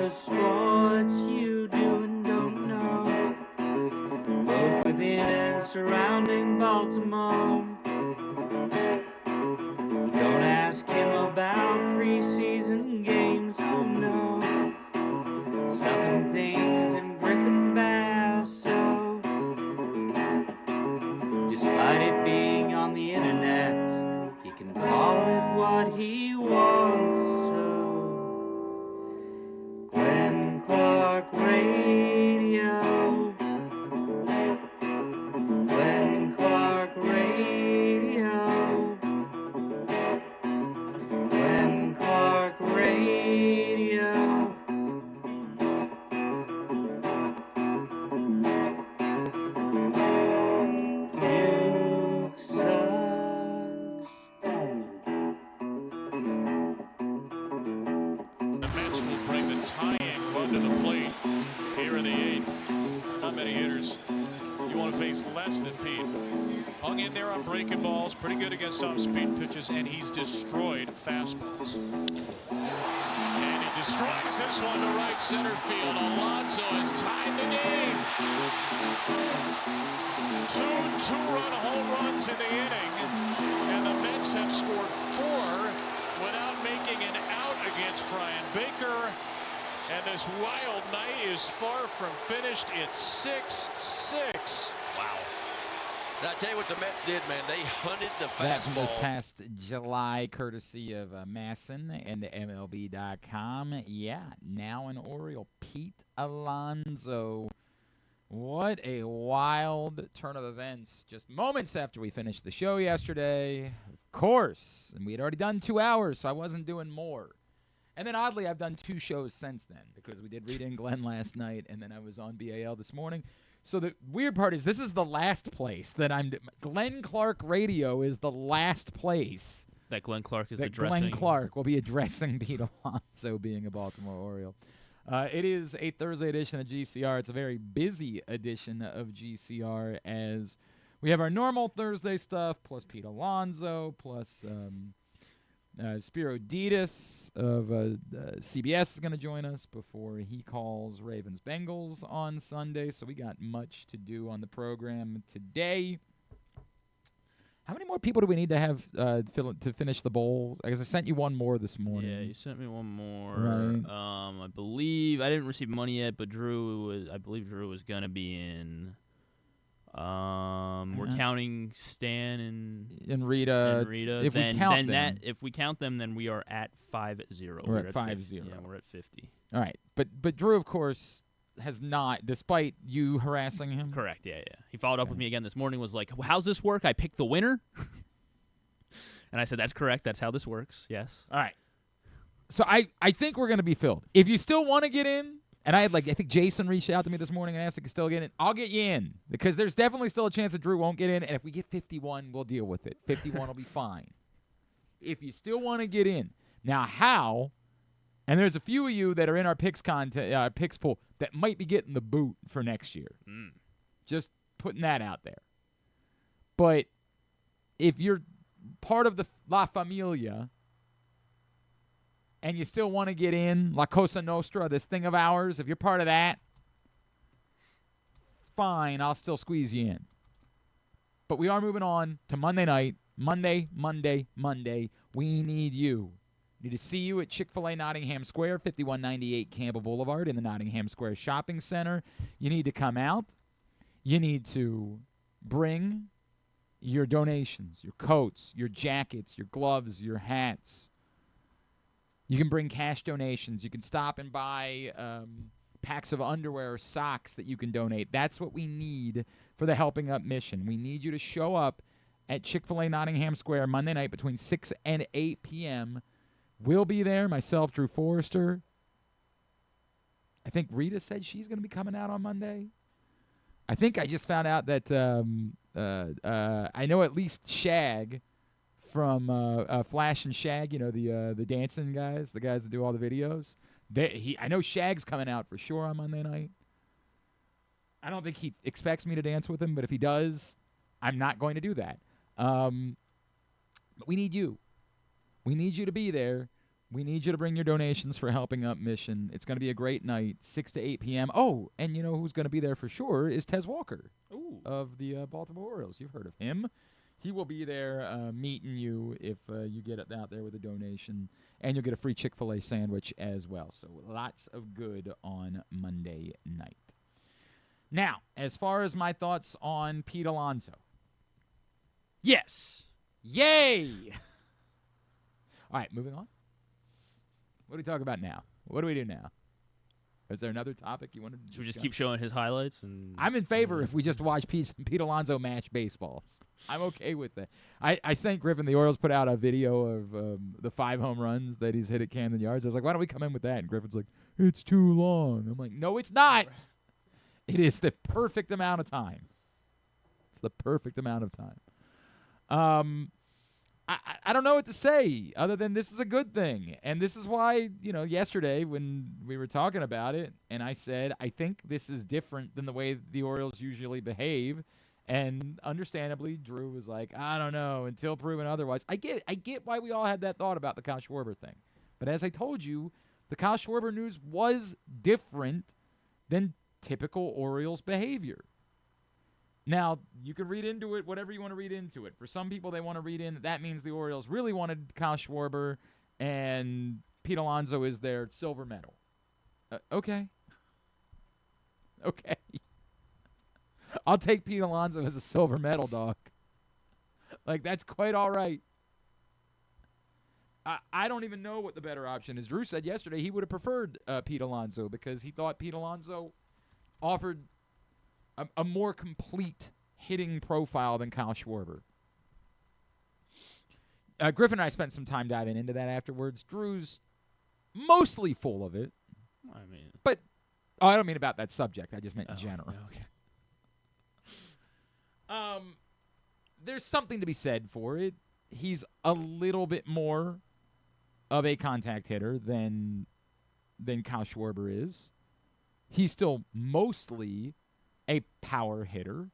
the sports you do and don't know, both within and surrounding Baltimore. Don't ask him about preseason games, oh no, stuffing things in Griffin Basso. Despite it being on the internet, he can call it what he wants, so Glenn Clark Radio, Glenn Clark Radio, Glenn Clark Radio. Duke sucks. The Mets will bring the tying run to the plate here in the eighth. Not many hitters you want to face less than Pete. Hung in there on breaking balls, pretty good against off-speed pitches, and he's destroyed fastballs. And he destroys this one to right center field. Alonso has tied the game. Two-run home runs in the inning, and the Mets have scored 4 without making an out against Brian Baker. And this wild night is far from finished. It's 6-6. Wow. And I tell you what the Mets did, man. They hunted the That from this fastball. past July, courtesy of Masson and MLB.com. Yeah, now an Oriole, Pete Alonso. What a wild turn of events. Just moments after we finished the show yesterday. Of course. And we had already done 2 hours, so I wasn't doing more. And then, oddly, I've done 2 shows since then because we did Rita and Glenn last night, and then I was on BAL this morning. So the weird part is this is the last place that I'm – Glenn Clark Radio is the last place That Glenn Clark is that addressing. Glenn Clark will be addressing Pete Alonso being a Baltimore Oriole. It is a Thursday edition of GCR. It's a very busy edition of GCR as we have our normal Thursday stuff plus Pete Alonso plus Spero Dedes of CBS is going to join us before he calls Ravens-Bengals on Sunday. So we got much to do on the program today. How many more people do we need to have to finish the bowls? I guess I sent you one more this morning. Yeah, you sent me one more. Right. I believe I didn't receive money yet, but I believe Drew was gonna be in. We're counting Stan And Rita. If we count them, then we are at 5-0. We're at 5-0. Yeah, we're at 50. All right, but Drew, of course, has not, despite you harassing him. Correct. Yeah. He followed up with me again this morning. Was like, "How's this work? I picked the winner." And I said, "That's correct. That's how this works." Yes. All right. So I think we're going to be filled. If you still want to get in, and I think Jason reached out to me this morning and asked if he could still get in. I'll get you in because there's definitely still a chance that Drew won't get in. And if we get 51, we'll deal with it. 51 will be fine. If you still want to get in. Now, how? And there's a few of you that are in our picks picks pool that might be getting the boot for next year. Just putting that out there. But if you're part of the La Familia and you still want to get in, La Cosa Nostra, this thing of ours, if you're part of that, fine, I'll still squeeze you in. But we are moving on to Monday night. Monday. We need you. We need to see you at Chick-fil-A Nottingham Square, 5198 Campbell Boulevard in the Nottingham Square Shopping Center. You need to come out. You need to bring your donations, your coats, your jackets, your gloves, your hats. You can bring cash donations. You can stop and buy packs of underwear or socks that you can donate. That's what we need for the Helping Up mission. We need you to show up at Chick-fil-A Nottingham Square Monday night between 6 and 8 p.m. We'll be there, myself, Drew Forrester. I think Rita said she's going to be coming out on Monday. I think I just found out that I know at least Shag from Flash and Shag, the dancing guys, the guys that do all the videos. I know Shag's coming out for sure on Monday night. I don't think he expects me to dance with him, but if he does, I'm not going to do that. But we need you. We need you to be there. We need you to bring your donations for Helping Up Mission. It's going to be a great night, 6 to 8 p.m. Oh, and you know who's going to be there for sure is Tez Walker of the Baltimore Orioles. You've heard of him. He will be there meeting you if you get out there with a donation, and you'll get a free Chick-fil-A sandwich as well. So lots of good on Monday night. Now, as far as my thoughts on Pete Alonso. Yes. Yay! All right, moving on. What do we talk about now? What do we do now? Is there another topic you wanted to Should we just discuss? keep showing his highlights? And I'm in favor if we just watch Pete Alonso match baseballs. I'm okay with that. I sent Griffin, the Orioles put out a video of the 5 home runs that he's hit at Camden Yards. I was like, why don't we come in with that? And Griffin's like, it's too long. I'm like, no, it's not. It is the perfect amount of time. It's the perfect amount of time. I don't know what to say other than this is a good thing. And this is why, yesterday when we were talking about it, and I said, I think this is different than the way the Orioles usually behave. And understandably, Drew was like, I don't know, until proven otherwise. I get why we all had that thought about the Kyle Schwarber thing. But as I told you, the Kyle Schwarber news was different than typical Orioles behavior. Now, you can read into it whatever you want to read into it. For some people, they want to read in that means the Orioles really wanted Kyle Schwarber and Pete Alonso is their silver medal. Okay. Okay. I'll take Pete Alonso as a silver medal, dog. Like, that's quite all right. I don't even know what the better option is. Drew said yesterday he would have preferred Pete Alonso because he thought Pete Alonso offered a more complete hitting profile than Kyle Schwarber. Griffin and I spent some time diving into that afterwards. Drew's mostly full of it. I mean, but I don't mean about that subject. I just meant in general. Okay. There's something to be said for it. He's a little bit more of a contact hitter than Kyle Schwarber is. He's still mostly a power hitter,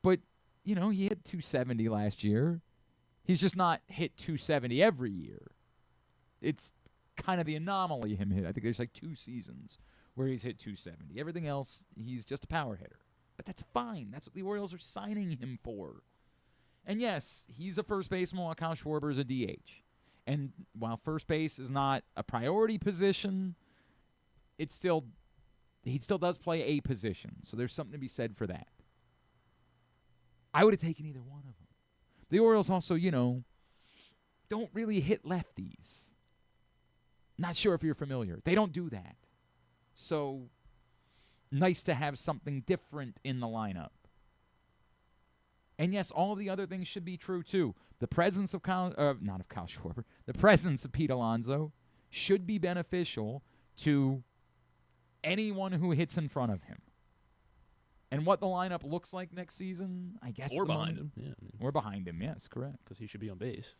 but, he hit 270 last year. He's just not hit 270 every year. It's kind of the anomaly him hit. I think there's like 2 seasons where he's hit 270. Everything else, he's just a power hitter. But that's fine. That's what the Orioles are signing him for. And yes, he's a first baseman while Kyle Schwarber is a DH. And while first base is not a priority position, he still does play a position. So there's something to be said for that. I would have taken either one of them. The Orioles also, don't really hit lefties. Not sure if you're familiar. They don't do that. So nice to have something different in the lineup. And yes, all of the other things should be true too. The presence of the presence of Pete Alonso should be beneficial to anyone who hits in front of him. And what the lineup looks like next season, I guess. Or behind him. Yeah, or behind him, yes, correct. Because he should be on base.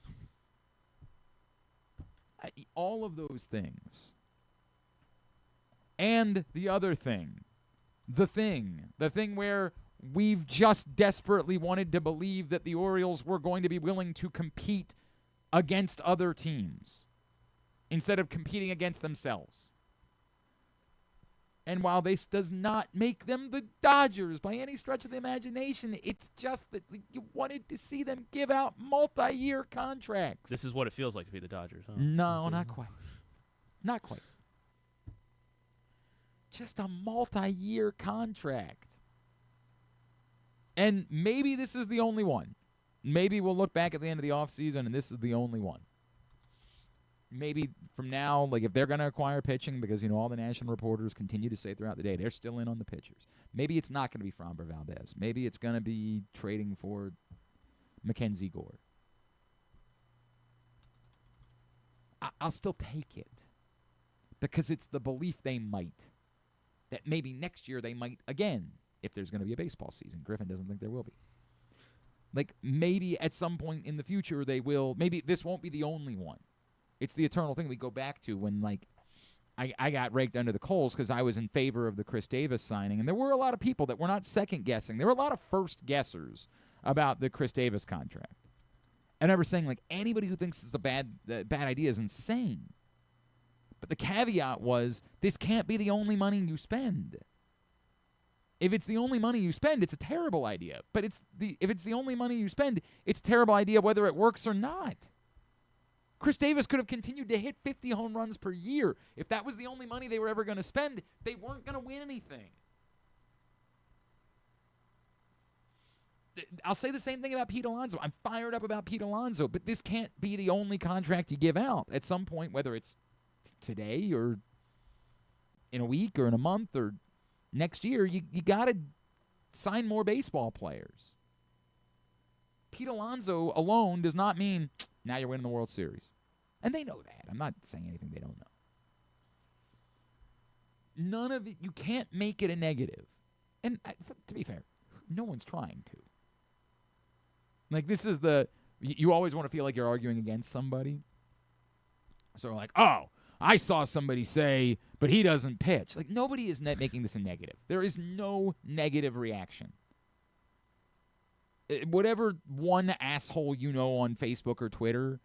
All of those things. And the other thing. The thing where we've just desperately wanted to believe that the Orioles were going to be willing to compete against other teams instead of competing against themselves. And while this does not make them the Dodgers by any stretch of the imagination, it's just that you wanted to see them give out multi-year contracts. This is what it feels like to be the Dodgers, huh? No, not quite. Not quite. Just a multi-year contract. And maybe this is the only one. Maybe we'll look back at the end of the offseason and this is the only one. Maybe from now, like if they're going to acquire pitching, because, all the national reporters continue to say throughout the day, they're still in on the pitchers. Maybe it's not going to be Framber Valdez. Maybe it's going to be trading for Mackenzie Gore. I'll still take it because it's the belief they might. That maybe next year they might again if there's going to be a baseball season. Griffin doesn't think there will be. Like maybe at some point in the future they will. Maybe this won't be the only one. It's the eternal thing we go back to when, I got raked under the coals because I was in favor of the Chris Davis signing. And there were a lot of people that were not second-guessing. There were a lot of first-guessers about the Chris Davis contract. And I remember saying, anybody who thinks it's a bad idea is insane. But the caveat was this can't be the only money you spend. If it's the only money you spend, it's a terrible idea. But if it's the only money you spend, it's a terrible idea whether it works or not. Chris Davis could have continued to hit 50 home runs per year. If that was the only money they were ever going to spend, they weren't going to win anything. I'll say the same thing about Pete Alonso. I'm fired up about Pete Alonso, but this can't be the only contract you give out. At some point, whether it's today or in a week or in a month or next year, you got to sign more baseball players. Pete Alonso alone does not mean now you're winning the World Series. And they know that. I'm not saying anything they don't know. None of it, you can't make it a negative. And to be fair, no one's trying to. Like, this is you always want to feel like you're arguing against somebody. So like, oh, I saw somebody say, but he doesn't pitch. Like, nobody is making this a negative. There is no negative reaction. Whatever one asshole you know on Facebook or Twitter,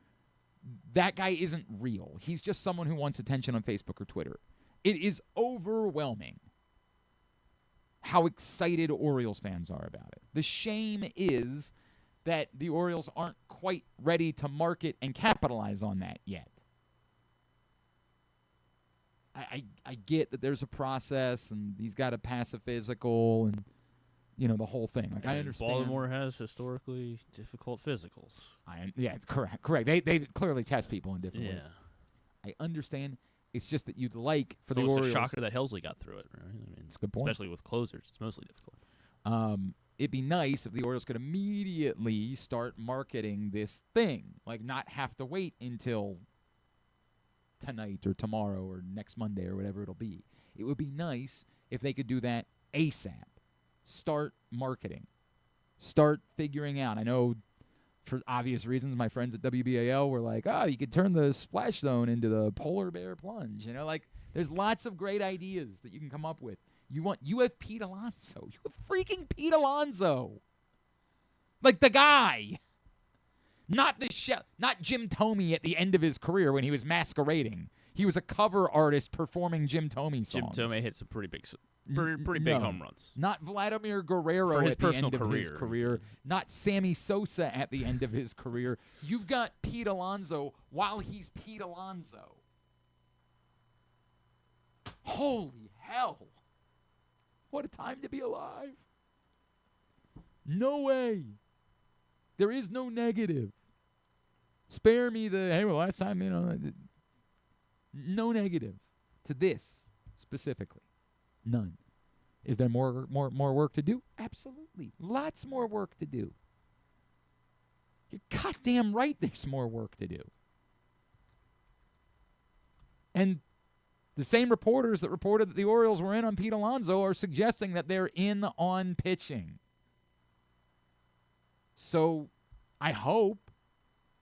that guy isn't real. He's just someone who wants attention on Facebook or Twitter. It is overwhelming how excited Orioles fans are about it. The shame is that the Orioles aren't quite ready to market and capitalize on that yet. I get that there's a process and he's got to pass a physical and, you know, the whole thing. Like, I understand. Baltimore has historically difficult physicals. Yeah, it's correct. They clearly test people in different ways. I understand. It's just that you'd like for the Orioles. It's a shocker that Helsley got through it. Right? I mean, it's a good point. Especially with closers, it's mostly difficult. It'd be nice if the Orioles could immediately start marketing this thing, like not have to wait until tonight or tomorrow or next Monday or whatever it'll be. It would be nice if they could do that ASAP. Start marketing. Start figuring out. I know for obvious reasons my friends at WBAL were like, oh, you could turn the splash zone into the polar bear plunge. You know, like there's lots of great ideas that you can come up with. You have Pete Alonso. You have freaking Pete Alonso. Like the guy. Not Jim Thome at the end of his career when he was masquerading. He was a cover artist performing Jim Thome songs. Jim Thome hit some pretty big home runs. Not Vladimir Guerrero for his at the personal end of his career. Not Sammy Sosa at the end of his career. You've got Pete Alonso while he's Pete Alonso. Holy hell. What a time to be alive. No way. There is no negative. Spare me last time, no negative to this specifically. None. Is there more work to do? Absolutely. Lots more work to do. You're goddamn right there's more work to do. And the same reporters that reported that the Orioles were in on Pete Alonso are suggesting that they're in on pitching. So I hope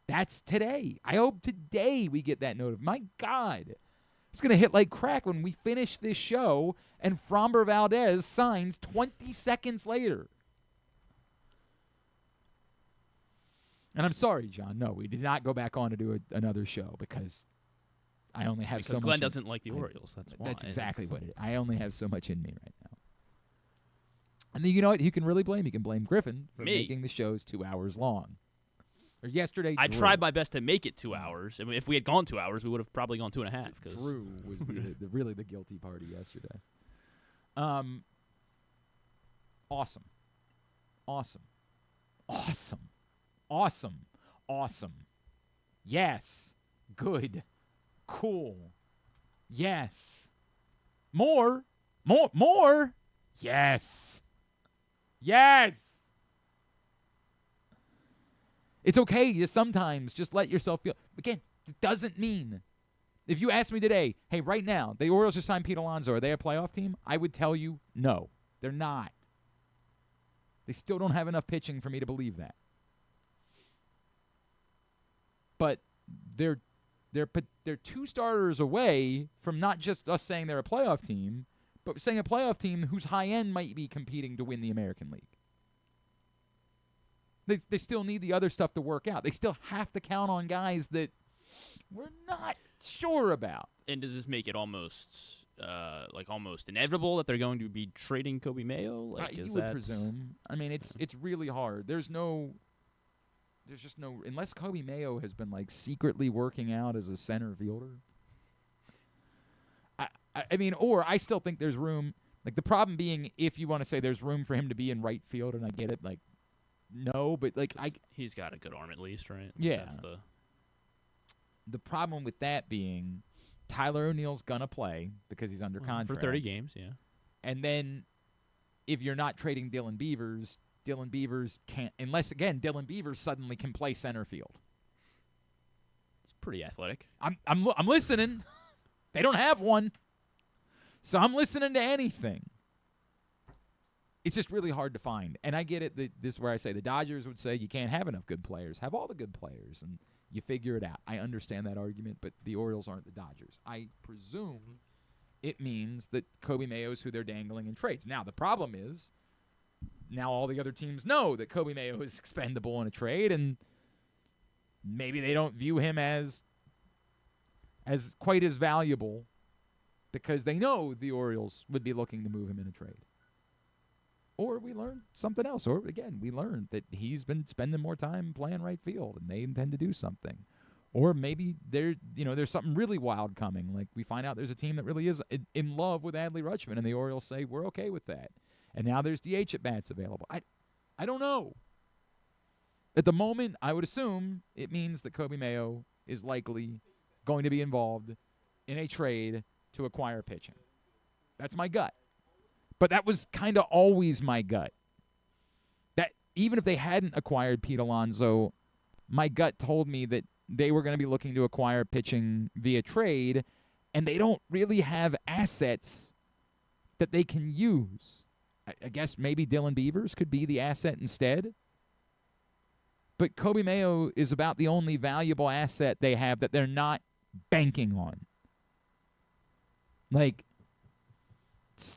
that's today. I hope today we get that note. My God. It's going to hit like crack when we finish this show and Framber Valdez signs 20 seconds later. And I'm sorry, John. No, we did not go back on to do another show because I only have so much. Because Glenn doesn't like the Orioles. That's why. That's exactly what it is. I only have so much in me right now. And then you know what? You can really blame. You can blame Griffin for making the shows 2 hours long. Or yesterday, I tried my best to make it 2 hours. I mean, if we had gone 2 hours, we would have probably gone 2.5. Drew was really the guilty party yesterday. Awesome. Yes. Good. Cool. Yes. More. Yes. It's okay to sometimes just let yourself feel. Again, it doesn't mean. If you ask me today, hey, right now, the Orioles just signed Pete Alonso. Are they a playoff team? I would tell you no. They're not. They still don't have enough pitching for me to believe that. But they're 2 starters away from not just us saying they're a playoff team, but saying a playoff team whose high end might be competing to win the American League. They still need the other stuff to work out. They still have to count on guys that we're not sure about. And does this make it almost inevitable that they're going to be trading Kobe Mayo? You would presume. I mean, it's really hard. There's just no, unless Kobe Mayo has been secretly working out as a center fielder. I mean, or I still think there's room. The problem being, if you want to say there's room for him to be in right field, and I get it, no, but he's got a good arm at least, right? Yeah. That's the problem with that being, Tyler O'Neill's gonna play because he's under contract for 30 games, yeah. And then, if you're not trading Dylan Beavers can't, unless again Dylan Beavers suddenly can play center field. It's pretty athletic. I'm listening. They don't have one, so I'm listening to anything. It's just really hard to find. And I get it. This is where I say the Dodgers would say you can't have enough good players. Have all the good players, and you figure it out. I understand that argument, but the Orioles aren't the Dodgers. I presume it means that Kobe Mayo is who they're dangling in trades. Now, the problem is now all the other teams know that Kobe Mayo is expendable in a trade, and maybe they don't view him as quite as valuable because they know the Orioles would be looking to move him in a trade. Or we learned something else. Or, again, we learned that he's been spending more time playing right field, and they intend to do something. Or maybe there's something really wild coming. We find out there's a team that really is in love with Adley Rutschman, and the Orioles say, we're okay with that. And now there's DH at-bats available. I don't know. At the moment, I would assume it means that Kobe Mayo is likely going to be involved in a trade to acquire pitching. That's my gut. But that was kind of always my gut. That even if they hadn't acquired Pete Alonso, my gut told me that they were going to be looking to acquire pitching via trade, and they don't really have assets that they can use. I guess maybe Dylan Beavers could be the asset instead. But Kobe Mayo is about the only valuable asset they have that they're not banking on.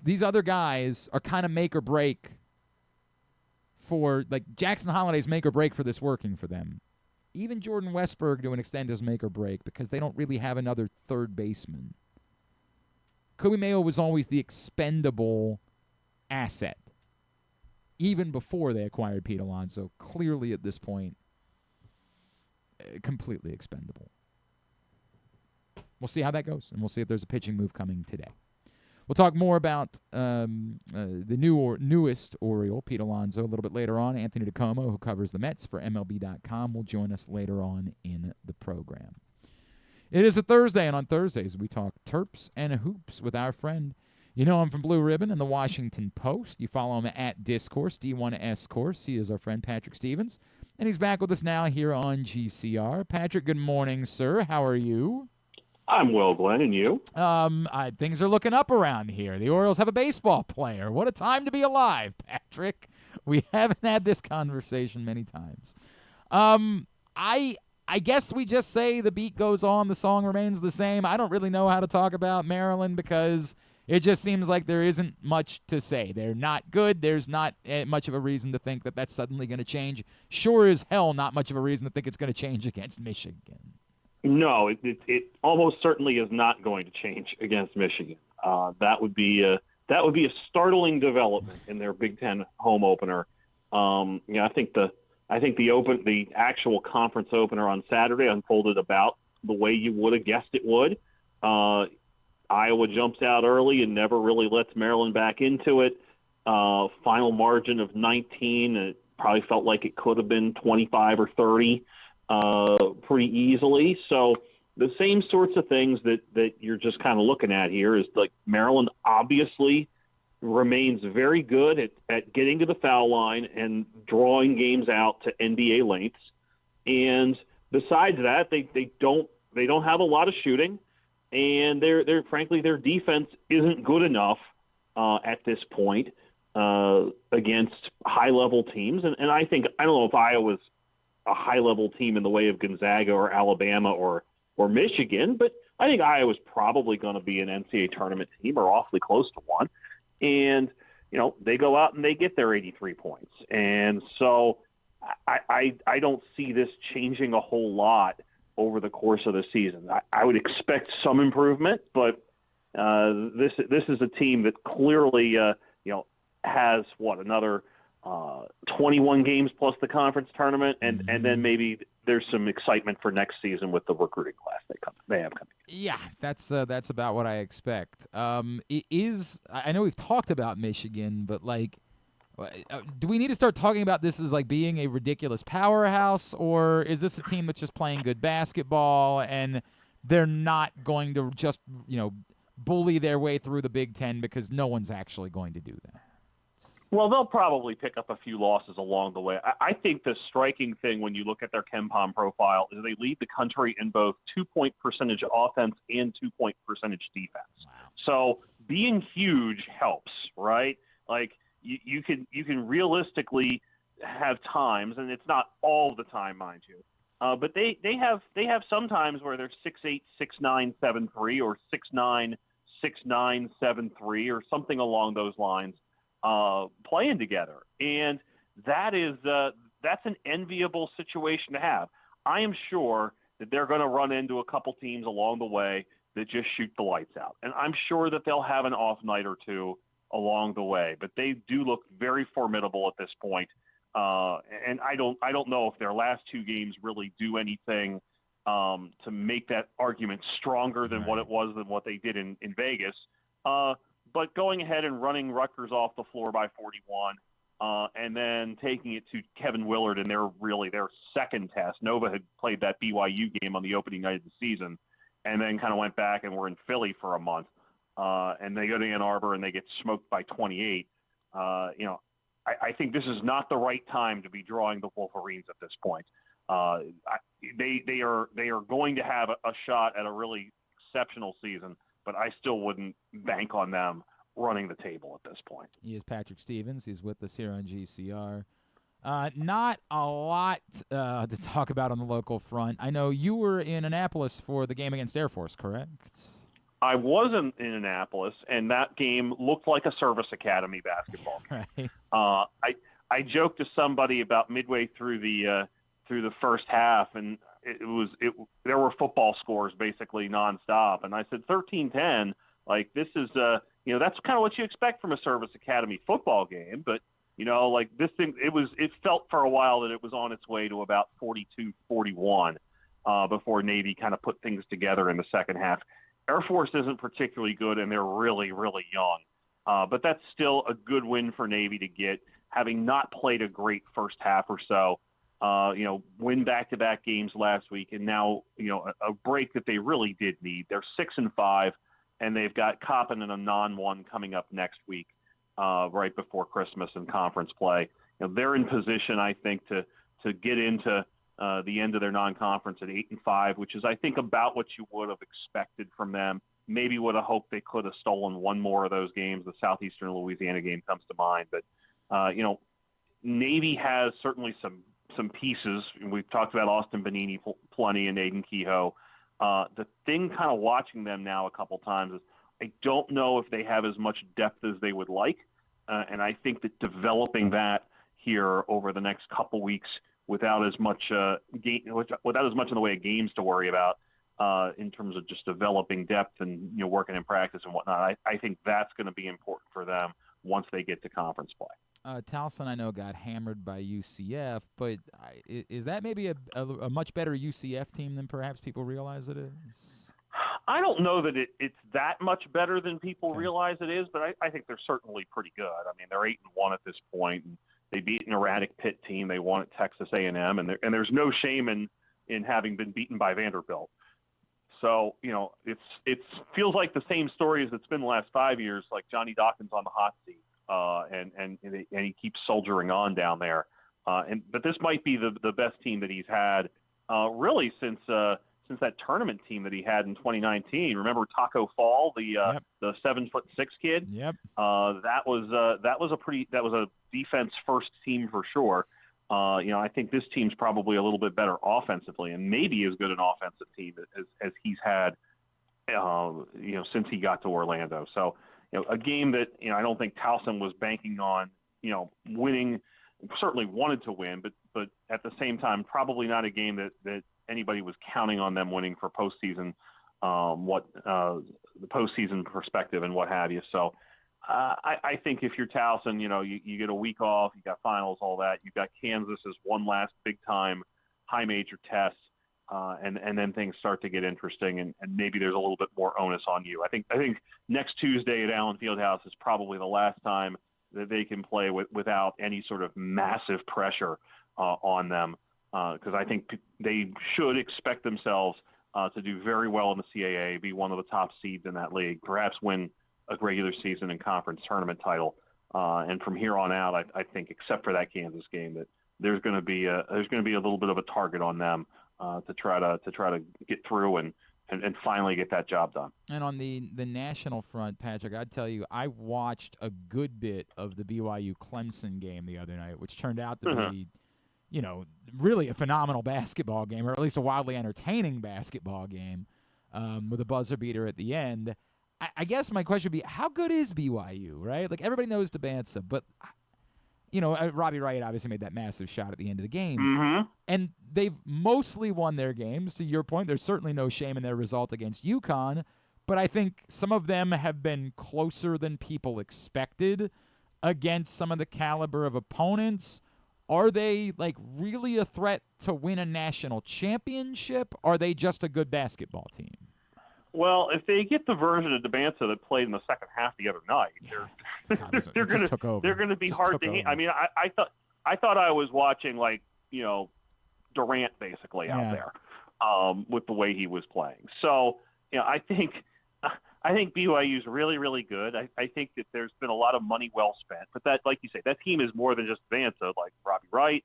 These other guys are kind of make or break for, Jackson Holliday's make or break for this working for them. Even Jordan Westberg, to an extent, is make or break because they don't really have another third baseman. Kobe Mayo was always the expendable asset, even before they acquired Pete Alonso. Clearly, at this point, completely expendable. We'll see how that goes, and we'll see if there's a pitching move coming today. We'll talk more about the newest Oriole, Pete Alonso, a little bit later on. Anthony DiComo, who covers the Mets for MLB.com, will join us later on in the program. It is a Thursday, and on Thursdays we talk Terps and hoops with our friend. You know him from Blue Ribbon and the Washington Post. You follow him at Discourse, D1S Course. He is our friend Patrick Stevens, and he's back with us now here on GCR. Patrick, good morning, sir. How are you? I'm well, Glenn, and you? Things are looking up around here. The Orioles have a baseball player. What a time to be alive, Patrick. We haven't had this conversation many times. I guess we just say the beat goes on, the song remains the same. I don't really know how to talk about Maryland because it just seems like there isn't much to say. They're not good. There's not much of a reason to think that that's suddenly going to change. Sure as hell not much of a reason to think it's going to change against Michigan. No, it almost certainly is not going to change against Michigan. That would be a startling development in their Big Ten home opener. I think the actual conference opener on Saturday unfolded about the way you would have guessed it would. Iowa jumps out early and never really lets Maryland back into it. Final margin of 19. It probably felt like it could have been 25 or 30. Pretty easily. So the same sorts of things that you're just kind of looking at here is Maryland obviously remains very good at getting to the foul line and drawing games out to NBA lengths. And besides that, they don't have a lot of shooting, and they're frankly their defense isn't good enough at this point against high level teams. And I don't know if Iowa's a high-level team in the way of Gonzaga or Alabama or Michigan, but I think Iowa's probably going to be an NCAA tournament team or awfully close to one. And, they go out and they get their 83 points. And so I don't see this changing a whole lot over the course of the season. I would expect some improvement, but this is a team that clearly has another 21 games plus the conference tournament, and then maybe there's some excitement for next season with the recruiting class they have coming. Yeah, that's about what I expect. I know we've talked about Michigan, but do we need to start talking about this as being a ridiculous powerhouse, or is this a team that's just playing good basketball and they're not going to just bully their way through the Big Ten because no one's actually going to do that? Well, they'll probably pick up a few losses along the way. I think the striking thing when you look at their KenPom profile is they lead the country in both 2-point percentage offense and 2-point percentage defense. Wow. So being huge helps, right? You can realistically have times, and it's not all the time, mind you, but they have some times where they're 6'8", 6'9", 7'3", or 6'9", 6'9", 7'3", or something along those lines. Playing together, and that's an enviable situation to have. I am sure that they're going to run into a couple teams along the way that just shoot the lights out, and I'm sure that they'll have an off night or two along the way. But they do look very formidable at this point, and I don't know if their last two games really do anything to make that argument stronger than what it was than what they did in Vegas. But going ahead and running Rutgers off the floor by 41, and then taking it to Kevin Willard in their second test. Nova had played that BYU game on the opening night of the season, and then kind of went back and were in Philly for a month. And they go to Ann Arbor and they get smoked by 28. I think this is not the right time to be drawing the Wolverines at this point. They are going to have a shot at a really exceptional season, but I still wouldn't bank on them running the table at this point. He is Patrick Stevens. He's with us here on GCR. Not a lot to talk about on the local front. I know you were in Annapolis for the game against Air Force, correct? I wasn't in Annapolis, and that game looked like a service academy basketball game. Right. I joked to somebody about midway through the first half, and there were football scores basically nonstop, and I said 13-10. This is that's kind of what you expect from a service academy football game, but this thing it felt for a while that it was on its way to about 42-41 before Navy kind of put things together in the second half. Air Force isn't particularly good, and they're really, really young, but that's still a good win for Navy to get, having not played a great first half or so. Win back-to-back games last week, and now, a break that they really did need. They're 6-5, and they've got Coppin in a non-1 coming up next week, right before Christmas and conference play. They're in position, I think, to get into the end of their non-conference at 8-5, which is, I think, about what you would have expected from them. Maybe would have hoped they could have stolen one more of those games. The Southeastern Louisiana game comes to mind, but Navy has certainly some pieces. We've talked about Austin Benini plenty and Aiden Kehoe. The thing kind of watching them now a couple times is I don't know if they have as much depth as they would like, and I think that developing that here over the next couple weeks without as much without as much in the way of games to worry about in terms of just developing depth and working in practice and whatnot, I think that's going to be important for them once they get to conference play. Towson, I know, got hammered by UCF, but is that maybe a much better UCF team than perhaps people realize it is? I don't know that it's that much better than people realize it is, but I think they're certainly pretty good. I mean, they're 8-1 at this point, and they beat an erratic Pitt team. They won at Texas A&M, and there's no shame in having been beaten by Vanderbilt. So, it feels like the same story as it's been the last 5 years, like Johnny Dawkins on the hot seat. And he keeps soldiering on down there. But this might be the best team that he's had really since that tournament team that he had in 2019. Remember Taco Fall, the 7'6" kid? Yep. That was a defense first team for sure. I think this team's probably a little bit better offensively, and maybe as good an offensive team as he's had since he got to Orlando. So. A game that I don't think Towson was banking on, winning. Certainly wanted to win, but at the same time, probably not a game that anybody was counting on them winning for postseason, the postseason perspective and what have you. So I think if you're Towson, you get a week off, you got finals, all that. You've got Kansas as one last big time high major test, and then things start to get interesting, and maybe there's a little bit more onus on you. I think next Tuesday at Allen Fieldhouse is probably the last time that they can play without any sort of massive pressure on them, because I think they should expect themselves to do very well in the CAA, be one of the top seeds in that league, perhaps win a regular season and conference tournament title. And from here on out, I think, except for that Kansas game, that there's going to be a little bit of a target on them to try to get through and finally get that job done. And on the national front, Patrick, I'd tell you, I watched a good bit of the BYU Clemson game the other night, which turned out to be, really a phenomenal basketball game, or at least a wildly entertaining basketball game, with a buzzer beater at the end. I guess my question would be, how good is BYU, right? Like, everybody knows Debanza, but, Robbie Wright obviously made that massive shot at the end of the game. Mm-hmm. And they've mostly won their games. To your point, there's certainly no shame in their result against UConn, but I think some of them have been closer than people expected against some of the caliber of opponents. Are they, really a threat to win a national championship? Or are they just a good basketball team? Well, if they get the version of Debanza that played in the second half the other night, they're going to be hard to hit. I mean, I thought I was watching Durant basically out there with the way he was playing. So, I think BYU is really, really good. I think that there's been a lot of money well spent, but that, like you say, that team is more than just Debanza. Like Robbie Wright,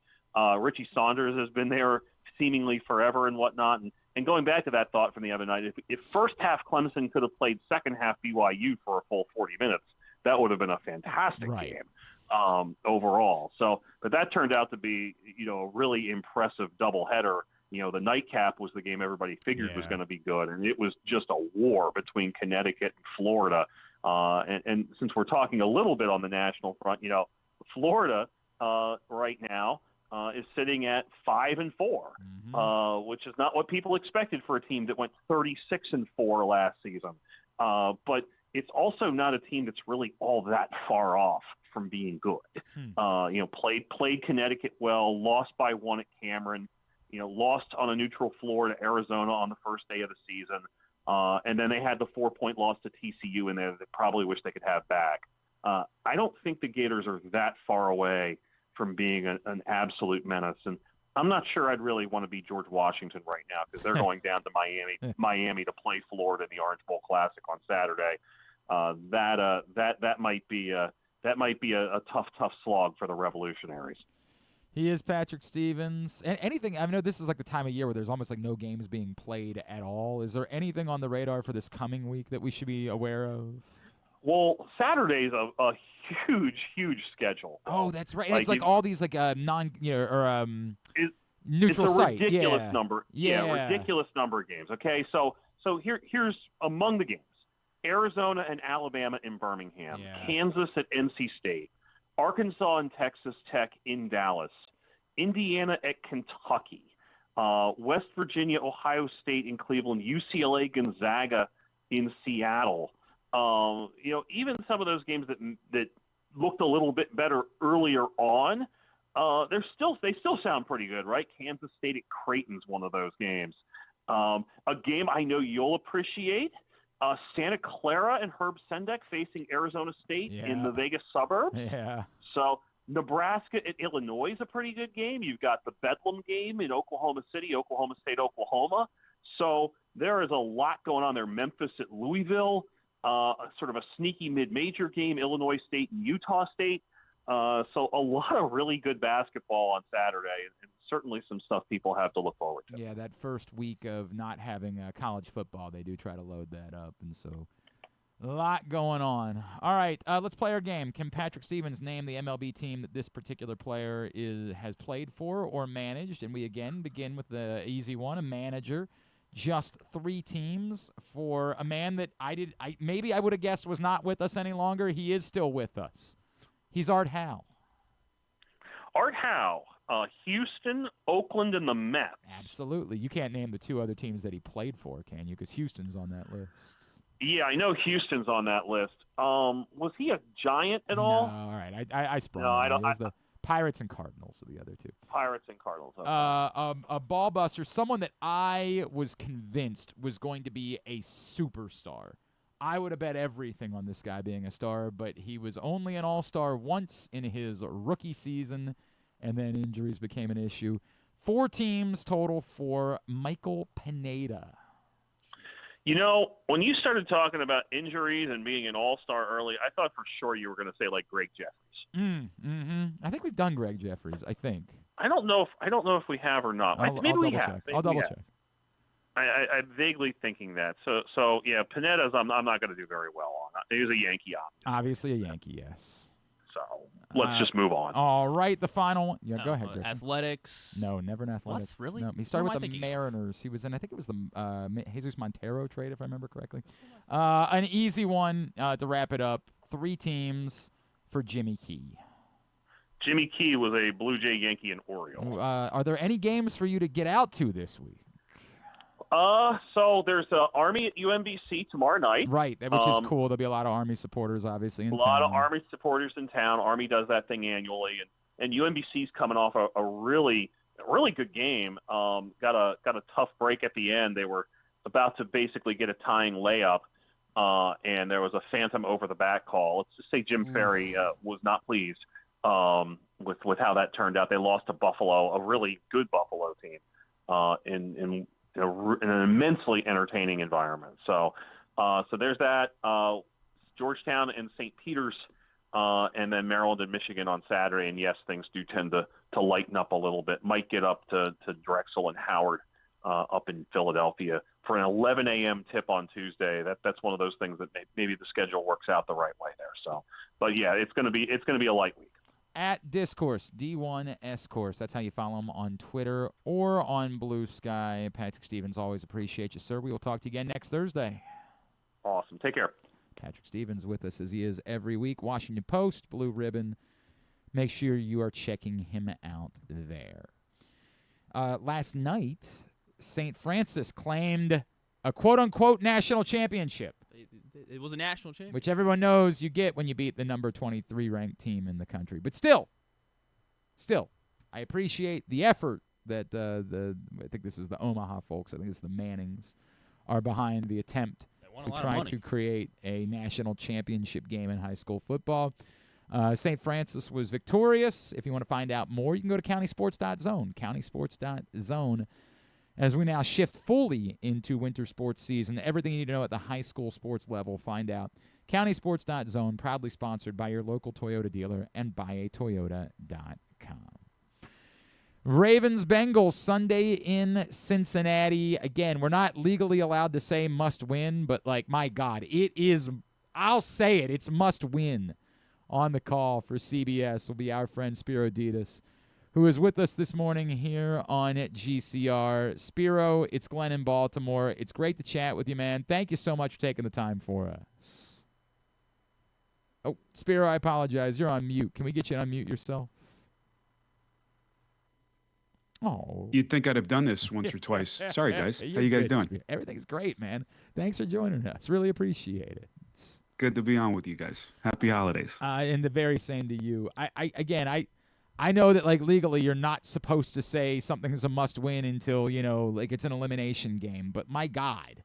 Richie Saunders has been there seemingly forever and whatnot. And going back to that thought from the other night, if first half Clemson could have played second half BYU for a full 40 minutes, that would have been a fantastic game overall. So, but that turned out to be, a really impressive doubleheader. The nightcap was the game everybody figured was going to be good, and it was just a war between Connecticut and Florida. And since we're talking a little bit on the national front, Florida right now is sitting at 5-4, which is not what people expected for a team that went 36-4 last season. But it's also not a team that's really all that far off from being good. Played Connecticut well, lost by 1 at Cameron, lost on a neutral floor to Arizona on the first day of the season. And then they had the 4-point loss to TCU in there that they probably wish they could have back. I don't think the Gators are that far away from being an absolute menace. And I'm not sure I'd really want to be George Washington right now, because they're going down to Miami to play Florida in the Orange Bowl Classic on Saturday. That might be a tough slog for the Revolutionaries. He is Patrick Stevens. And anything, I know this is like the time of year where there's almost no games being played at all. Is there anything on the radar for this coming week that we should be aware of? Well, Saturday's a huge schedule. Oh, that's right. It's all these neutral site. It's a ridiculous number. Yeah, ridiculous number of games. Okay, so here's among the games: Arizona and Alabama in Birmingham, Kansas at NC State, Arkansas and Texas Tech in Dallas, Indiana at Kentucky, West Virginia, Ohio State in Cleveland, UCLA, Gonzaga in Seattle. Even some of those games that looked a little bit better earlier on, they still sound pretty good, right? Kansas State at Creighton's one of those games. A game I know you'll appreciate: Santa Clara and Herb Sendek facing Arizona State in the Vegas suburb. Yeah. So Nebraska at Illinois is a pretty good game. You've got the Bedlam game in Oklahoma City, Oklahoma State, Oklahoma. So there is a lot going on there. Memphis at Louisville. Sort of a sneaky mid-major game, Illinois State and Utah State. So a lot of really good basketball on Saturday, and certainly some stuff people have to look forward to. Yeah, that first week of not having college football, they do try to load that up, and so a lot going on. All right, let's play our game. Can Patrick Stevens name the MLB team that this particular player has played for or managed? And we again begin with the easy one, a manager. Just 3 teams for a man that maybe I would have guessed was not with us any longer. He is still with us. He's Art Howe. Art Howe. Houston, Oakland, and the Mets. Absolutely. You can't name the two other teams that he played for, can you? Because Houston's on that list. Yeah, I know Houston's on that list. Was he a Giant at all? No, all right. I sprung. No, on I you. don't. It was the Pirates and Cardinals are the other two. Pirates and Cardinals. Okay. A ball buster, someone that I was convinced was going to be a superstar. I would have bet everything on this guy being a star, but he was only an all-star once in his rookie season, and then injuries became an issue. 4 teams total for Michael Pineda. You know, when you started talking about injuries and being an all-star early, I thought for sure you were going to say like Greg Jeffries. I think we've done Greg Jeffries. I think. I don't know if we have or not. Maybe we have. I'll double check. I'm vaguely thinking that. So yeah, Pineda's I'm not going to do very well on. He was a Yankee, obviously a Yankee, yes. So let's just move on. All right, the final one. Yeah, go ahead, Griffin. Athletics. No, never in athletics. What's really? No, he started What am with I the thinking? Mariners. He was in, I think it was the Jesus Montero trade, if I remember correctly. An easy one to wrap it up. 3 teams for Jimmy Key. Jimmy Key was a Blue Jay, Yankee, and Oriole. Are there any games for you to get out to this week? So there's Army at UMBC tomorrow night. Right, which is cool. There'll be a lot of Army supporters, obviously, in A town. lot of Army supporters in town. Army does that thing annually, and UMBC's coming off a really good game. Got a tough break at the end. They were about to basically get a tying layup, and there was a phantom over the back call. Let's just say Jim Ferry was not pleased with how that turned out. They lost to Buffalo, a really good Buffalo team, in an immensely entertaining environment. So there's that. Georgetown and St. Peter's, and then Maryland and Michigan on Saturday. And yes, things do tend to lighten up a little bit. Might get up to Drexel and Howard up in Philadelphia for an 11 a.m. tip on Tuesday. That's one of those things that maybe the schedule works out the right way there. So, but yeah, it's gonna be a light week. At Discourse, D1S Course. That's how you follow him on Twitter or on Blue Sky. Patrick Stevens, always appreciate you, sir. We will talk to you again next Thursday. Awesome. Take care. Patrick Stevens with us as he is every week. Washington Post, Blue Ribbon. Make sure you are checking him out there. Last night, St. Francis claimed a quote-unquote national championship. It was a national championship. Which everyone knows you get when you beat the number 23 ranked team in the country. But still, I appreciate the effort that I think this is the Omaha folks, I think it's the Mannings, are behind the attempt to try to create a national championship game in high school football. St. Francis was victorious. If you want to find out more, you can go to countysports.zone, countysports.zone. As we now shift fully into winter sports season, everything you need to know at the high school sports level, find out. Countysports.zone, proudly sponsored by your local Toyota dealer and buyatoyota.com. Ravens-Bengals Sunday in Cincinnati. Again, we're not legally allowed to say must win, but, like, my God, it is, I'll say it, it's must win. On the call for CBS will be our friend Spero Dedes, who is with us this morning here on GCR. Spero, it's Glenn in Baltimore. It's great to chat with you, man. Thank you so much for taking the time for us. Oh, Spero, I apologize. You're on mute. Can we get you to unmute yourself? Oh. You'd think I'd have done this once or twice. Sorry, guys. How you guys doing? Spero. Everything's great, man. Thanks for joining us. Really appreciate it. It's good to be on with you guys. Happy holidays. And the very same to you. I know that, like, legally you're not supposed to say something is a must-win until, like, it's an elimination game. But, my God,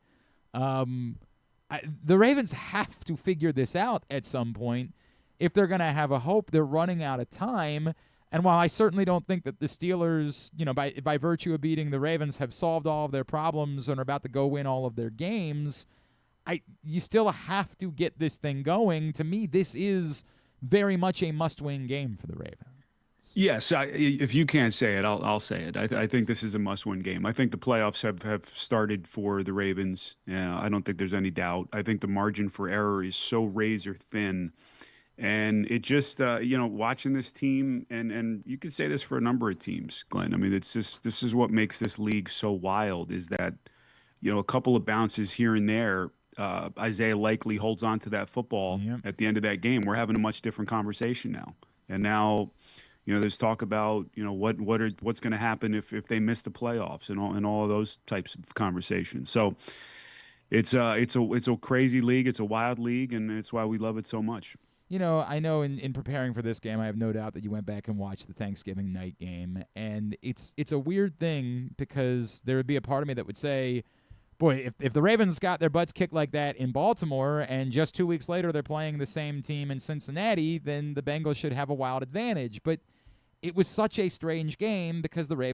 the Ravens have to figure this out at some point if they're going to have a hope. They're running out of time. And while I certainly don't think that the Steelers, by virtue of beating the Ravens, have solved all of their problems and are about to go win all of their games, you still have to get this thing going. To me, this is very much a must-win game for the Ravens. Yes, if you can't say it, I'll say it. I think this is a must-win game. I think the playoffs have started for the Ravens. Yeah, I don't think there's any doubt. I think the margin for error is so razor thin. And it just, watching this team, and you could say this for a number of teams, Glenn. I mean, this is what makes this league so wild, is that, a couple of bounces here and there, Isaiah Likely holds on to that football at the end of that game. We're having a much different conversation now. And now, There's talk about what's going to happen if they miss the playoffs and all of those types of conversations. So it's a crazy league. It's a wild league, and it's why we love it so much. I know in preparing for this game, I have no doubt that you went back and watched the Thanksgiving night game, and it's a weird thing because there would be a part of me that would say, boy, if the Ravens got their butts kicked like that in Baltimore and just 2 weeks later they're playing the same team in Cincinnati, then the Bengals should have a wild advantage. But it was such a strange game because the Ravens